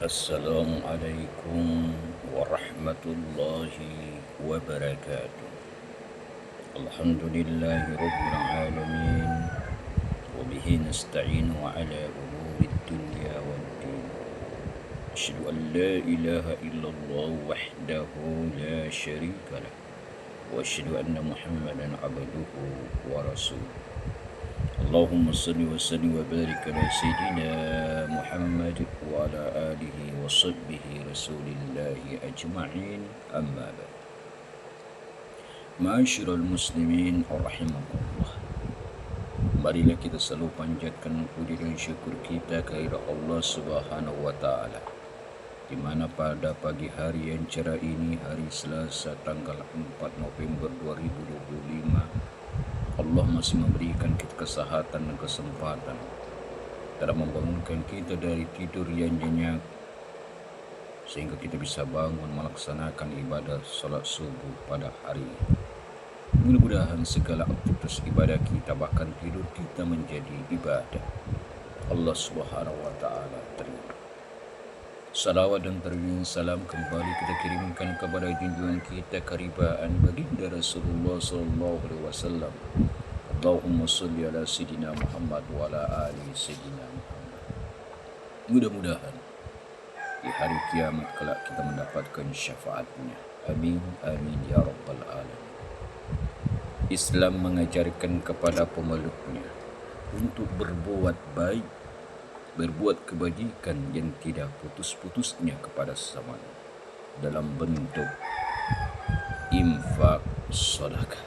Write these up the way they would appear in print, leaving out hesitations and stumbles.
Assalamualaikum warahmatullahi wabarakatuh. Alhamdulillahi rabbil alamin. Wabihi nasta'inu ala umuri dunya waddin. Asyhadu an la ilaha illallah wahdahu la syarika lah. Wa asyhadu anna Muhammadan abduhu wa rasuluh. Allahumma salli wa sallim wa barik ala Sayyidina Muhammad wa ala alihi wa sahbihi rasulillahi ajma'in, amma ba'd. Ma'asyiral muslimin rahimakumullah. Marilah kita selalu panjatkan puji dan syukur kita kehadirat Allah Subhanahu wa taala, di mana pada pagi hari yang cerah ini, hari Selasa tanggal 4 November 2025, Allah masih memberikan kita kesehatan dan kesempatan dalam membangunkan kita dari tidur yang nyenyak, sehingga kita bisa bangun melaksanakan ibadah salat subuh pada hari ini. Mudah-mudahan segala aktivitas ibadah kita, bahkan tidur kita, menjadi ibadah. Allah Subhanahu wa taala terima. Salawat dan terima salam kembali kita kirimkan kepada junjungan kita karibaan baginda Rasulullah sallallahu alaihi wasallam. Allahumma salli ala Sayyidina Muhammad wa ala ali Sayyidina Muhammad. Mudah-mudahan di hari kiamat kelak kita mendapatkan syafaatnya. Amin amin ya rabbal alamin. Islam mengajarkan kepada pemeluknya untuk berbuat baik, berbuat kebajikan yang tidak putus-putusnya kepada sesamanya dalam bentuk infak, sedekah.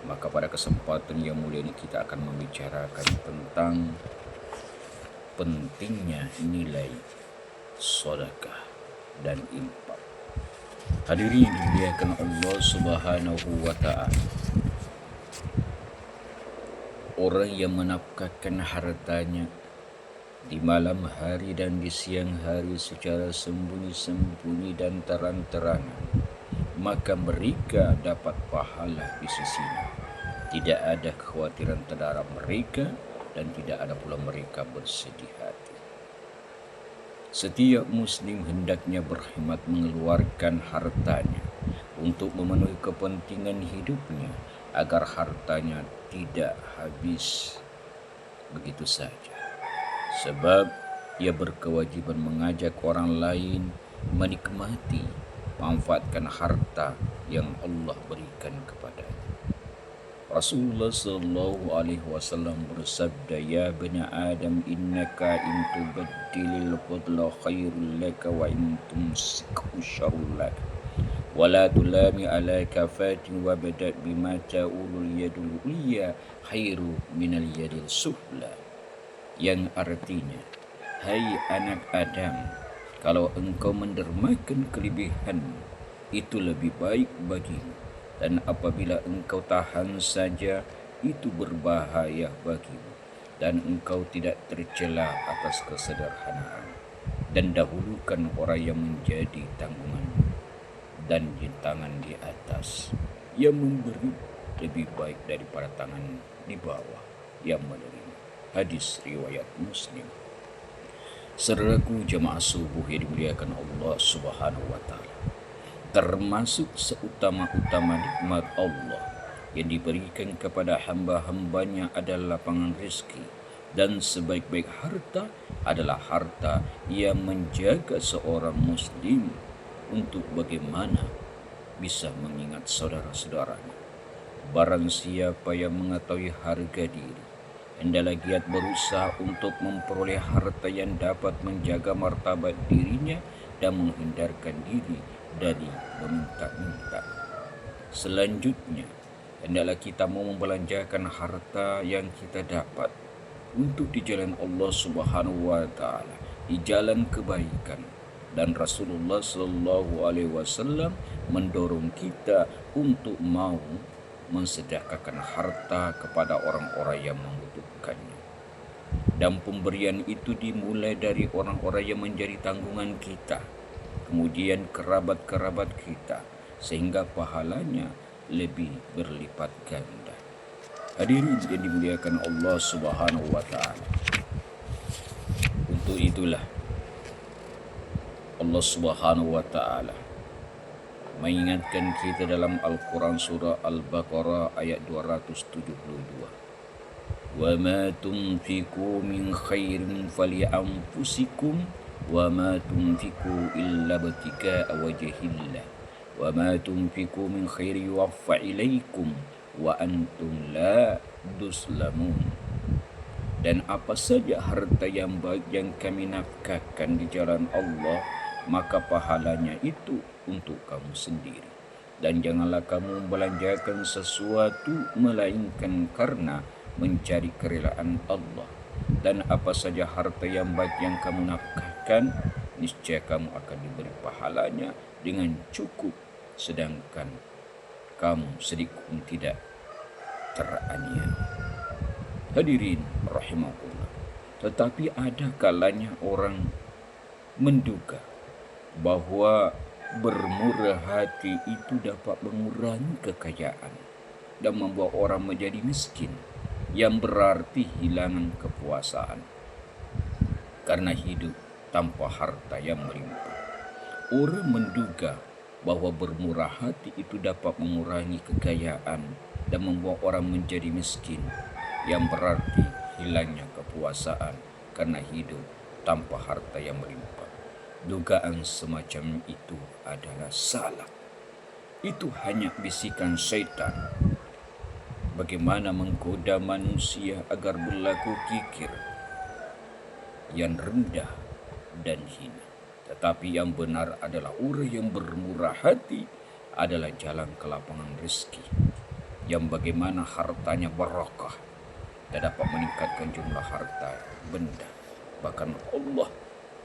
Maka pada kesempatan yang mulia ini kita akan membicarakan tentang pentingnya nilai sedekah dan infak. Hadirin yang dimuliakan Allah Subhanahu wa taala, orang yang menafkahkan hartanya di malam hari dan di siang hari secara sembunyi-sembunyi dan terang-terangan, maka mereka dapat pahala di sisinya. Tidak ada kekhawatiran terhadap mereka dan tidak ada pula mereka bersedih hati. Setiap muslim hendaknya berhemat mengeluarkan hartanya untuk memenuhi kepentingan hidupnya, agar hartanya tidak habis begitu saja. Sebab ia berkewajiban mengajak orang lain menikmati, manfaatkan harta yang Allah berikan kepadanya. Rasulullah sallallahu alaihi wasallam bersabda, "Ya bani Adam, innaka in tubaddilil fadla khairul laka wa in tumsikhu syarrul laka. Wa la tulami ala kafatin wa badat bima ta'ulul yadul ulya khairu minal yadil sufla." Yang artinya, hai anak Adam, kalau engkau mendermakan kelebihanmu, itu lebih baik bagimu, dan apabila engkau tahan saja, itu berbahaya bagimu, dan engkau tidak tercela atas kesederhanaan. Dan dahulukan orang yang menjadi tanggunganmu, dan di tangan di atas yang memberi lebih baik daripada tangan di bawah yang menerima. Hadis riwayat Muslim. Saudaraku jemaah subuh yang dimuliakan Allah Subhanahu wa taala, termasuk seutama-utama nikmat Allah yang diberikan kepada hamba-hambanya adalah lapangan rezeki, dan sebaik-baik harta adalah harta yang menjaga seorang muslim untuk bagaimana bisa mengingat saudara-saudaranya. Barang siapa yang mengetahui harga diri, hendaklah giat berusaha untuk memperoleh harta yang dapat menjaga martabat dirinya dan menghindarkan diri dari meminta-minta. Selanjutnya, hendaklah kita mau membelanjakan harta yang kita dapat untuk di jalan Allah Subhanahu wa taala, di jalan kebaikan. Dan Rasulullah sallallahu alaihi wasallam mendorong kita untuk mau mensedekahkan harta kepada orang-orang yang membutuhkannya. Dan pemberian itu dimulai dari orang-orang yang menjadi tanggungan kita, kemudian kerabat-kerabat kita, sehingga pahalanya lebih berlipat ganda. Hadirin yang dimuliakan Allah Subhanahu wa taala, untuk itulah Allah Subhanahu wa taala mengingatkan kita dalam Al-Quran surah Al-Baqarah ayat 272. Wa ma tunfiqu min khairin falianfusikum wa ma tunfiqu illa ibtigaa wajhillah wa ma tunfiqu min khairin yuwaffa ilaikum wa antum la tuslamun. Dan apa saja harta yang baik yang kami nafkahkan di jalan Allah, maka pahalanya itu untuk kamu sendiri. Dan janganlah kamu membelanjakan sesuatu melainkan karena mencari kerelaan Allah. Dan apa saja harta yang baik yang kamu nafkahkan, niscaya kamu akan diberi pahalanya dengan cukup, sedangkan kamu sedikit pun tidak teraniaya. Hadirin rahimahullah. Tetapi ada kalanya orang menduga bahwa bermurah hati itu dapat mengurangi kekayaan dan membuat orang menjadi miskin, yang berarti hilangan kepuasaan karena hidup tanpa harta yang melimpah. Orang menduga bahwa bermurah hati itu dapat mengurangi kekayaan dan membuat orang menjadi miskin, yang berarti hilangnya kepuasaan karena hidup tanpa harta yang melimpah. Dugaan semacam itu adalah salah. Itu hanya bisikan syaitan bagaimana menggoda manusia agar berlaku kikir yang rendah dan hina. Tetapi yang benar adalah orang yang bermurah hati adalah jalan ke lapangan rezeki, yang bagaimana hartanya barakah dan dapat meningkatkan jumlah harta benda. Bahkan Allah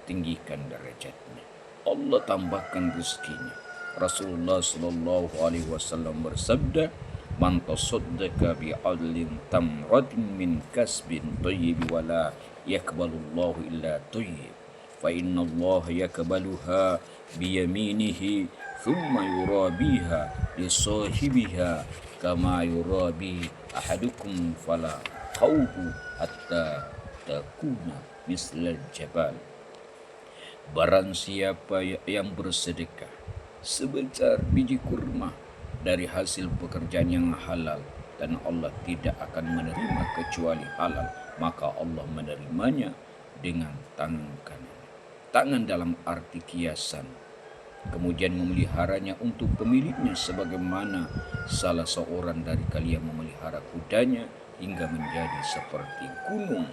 tinggikan derajatnya, Allah tambahkan rezekinya. Rasulullah sallallahu alaihi wasallam bersabda, "Man tasaddaqa bi adlin tamratin min kasbin thayyib wa la yaqbalu Allahu illa thayyib, fa inna Allah yaqbaluha bi yaminihi thumma yurabiha li sahibiha kama yurabi ahadukum fala khawfu hatta takuna mislal jabal." Barang siapa yang bersedekah sebesar biji kurma dari hasil pekerjaan yang halal, dan Allah tidak akan menerima kecuali halal, maka Allah menerimanya dengan tangan kanan. Tangan dalam arti kiasan, kemudian memeliharanya untuk pemiliknya sebagaimana salah seorang dari kalian memelihara kudanya hingga menjadi seperti gunung,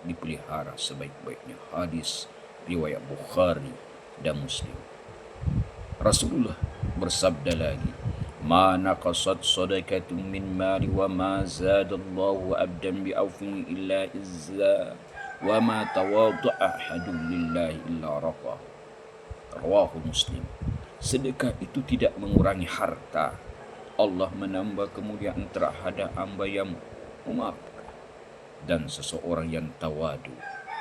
dipelihara sebaik-baiknya. Hadis riwayat Bukhari dan Muslim. Rasulullah bersabda lagi, "Ma naqasat sadaqatun min mali wa ma zadallahu abdan bi aufin illa izza wa ma tawadda'a ahadun lillahi illa rafa." Rawahu Muslim. Sedekah itu tidak mengurangi harta. Allah menambah kemuliaan terhadap hamba yang memaafkan, dan seseorang yang tawadu,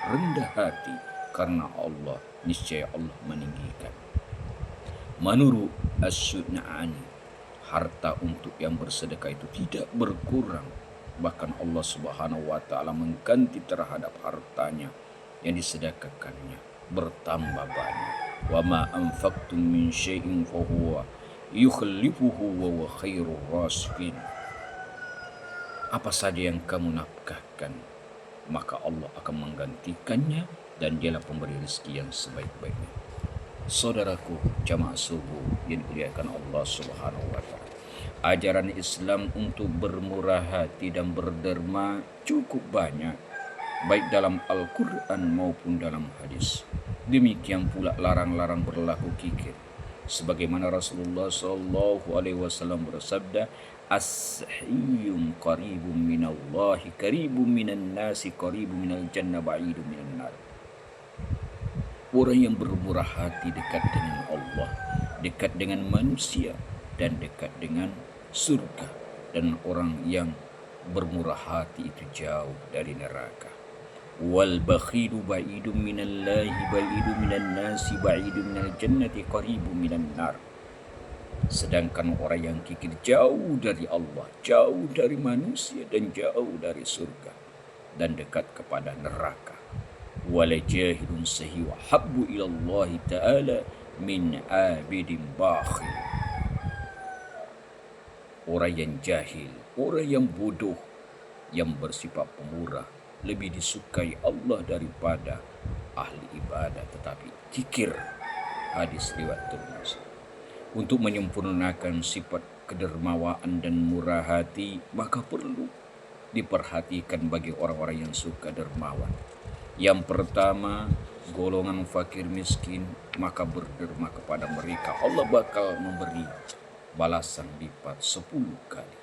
rendah hati karena Allah, niscaya Allah meninggikan. Menurut As-Sun'ani, harta untuk yang bersedekah itu tidak berkurang, bahkan Allah Subhanahu wa taala mengganti terhadap hartanya yang disedekahkannya bertambah banyak. Wa ma anfaqtum min syai'in fa huwa yukhlifuhu wa huwa khairur rasikin. Apa saja yang kamu nafkahkan, maka Allah akan menggantikannya, dan dialah pemberi rezeki yang sebaik-baiknya. Saudaraku jamaah subuh yang dimuliakan Allah Subhanahu wa taala, ajaran Islam untuk bermurah hati dan berderma cukup banyak, baik dalam Al-Quran maupun dalam hadis. Demikian pula larang-larang berlaku kikir, sebagaimana Rasulullah sallallahu alaihi wasallam bersabda, "As-sahiyyum qaribun minallahi qaribun minan nasi qaribun minal jannah ba'idun minan nar." Orang yang bermurah hati dekat dengan Allah, dekat dengan manusia, dan dekat dengan surga. Dan orang yang bermurah hati itu jauh dari neraka. Wal bakhilu ba'idun minallahi ba'idun minan nasi ba'idun minal jannati qaribun minan nar. Sedangkan orang yang kikir jauh dari Allah, jauh dari manusia, dan jauh dari surga, dan dekat kepada neraka. wala jahilun sahi wa habbu ila Allah ta'ala min abidin bakhil. Orang yang jahil, orang yang bodoh, yang bersifat pemurah lebih disukai Allah daripada ahli ibadah tetapi kikir. Hadis riwayat Tirmidzi. Untuk menyempurnakan sifat kedermawaan dan murah hati, maka perlu diperhatikan bagi orang-orang yang suka dermawan. Yang pertama, golongan fakir miskin, maka berderma kepada mereka, Allah bakal memberi balasan lipat 10 kali.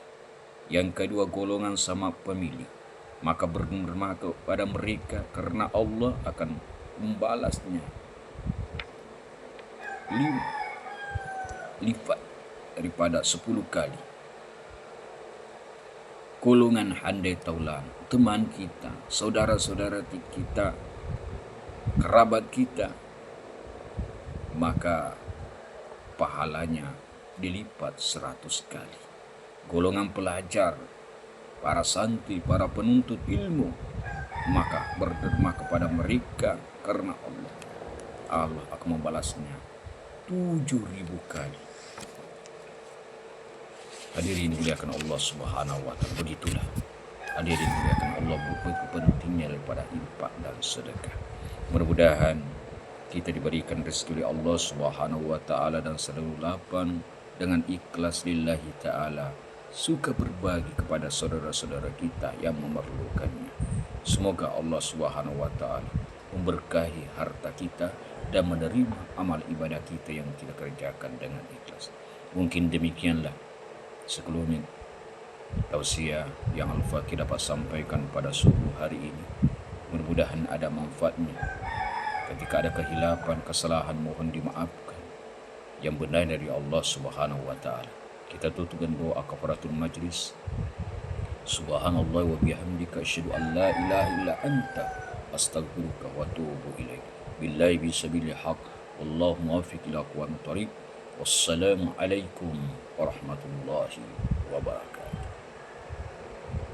Yang kedua, golongan sama pemilik, maka berderma kepada mereka karena Allah akan membalasnya lipat daripada 10 kali. Golongan handai taulan, teman kita, saudara-saudara kita, kerabat kita, maka pahalanya dilipat 100 kali. Golongan pelajar, para santri, para penuntut ilmu, maka berderma kepada mereka karena Allah akan membalasnya 7.000 kali. Hadirin dimuliakan Allah Subhanahu wa taala. Begitulah hadirin dimuliakan Allah, begitu pentingnya daripada infak dan sedekah. Mudah-mudahan kita diberikan rezeki oleh Allah Subhanahu wa taala dan selalu lapang dengan ikhlas lillahi taala, suka berbagi kepada saudara-saudara kita yang memerlukannya. Semoga Allah Subhanahu wa taala memberkahi harta kita dan menerima amal ibadah kita yang kita kerjakan dengan ikhlas. Mungkin demikianlah sekelumit tausiah yang Al-Fakih dapat sampaikan pada subuh hari ini. Mudah-mudahan ada manfaatnya. Ketika ada kehilapan, kesalahan, mohon dimaafkan. Yang benar dari Allah Subhanahu wa taala. Kita tutup dengan doa kafaratul majlis. Subhanallah wa bihamdika asyhadu an la ilaha illa anta astaghfiruka wa atubu ilaik. Billahi bisabilil haq. Wallahu muwaffiq ila aqwamit thoriq. Wassalamualaikum warahmatullahi wabarakatuh.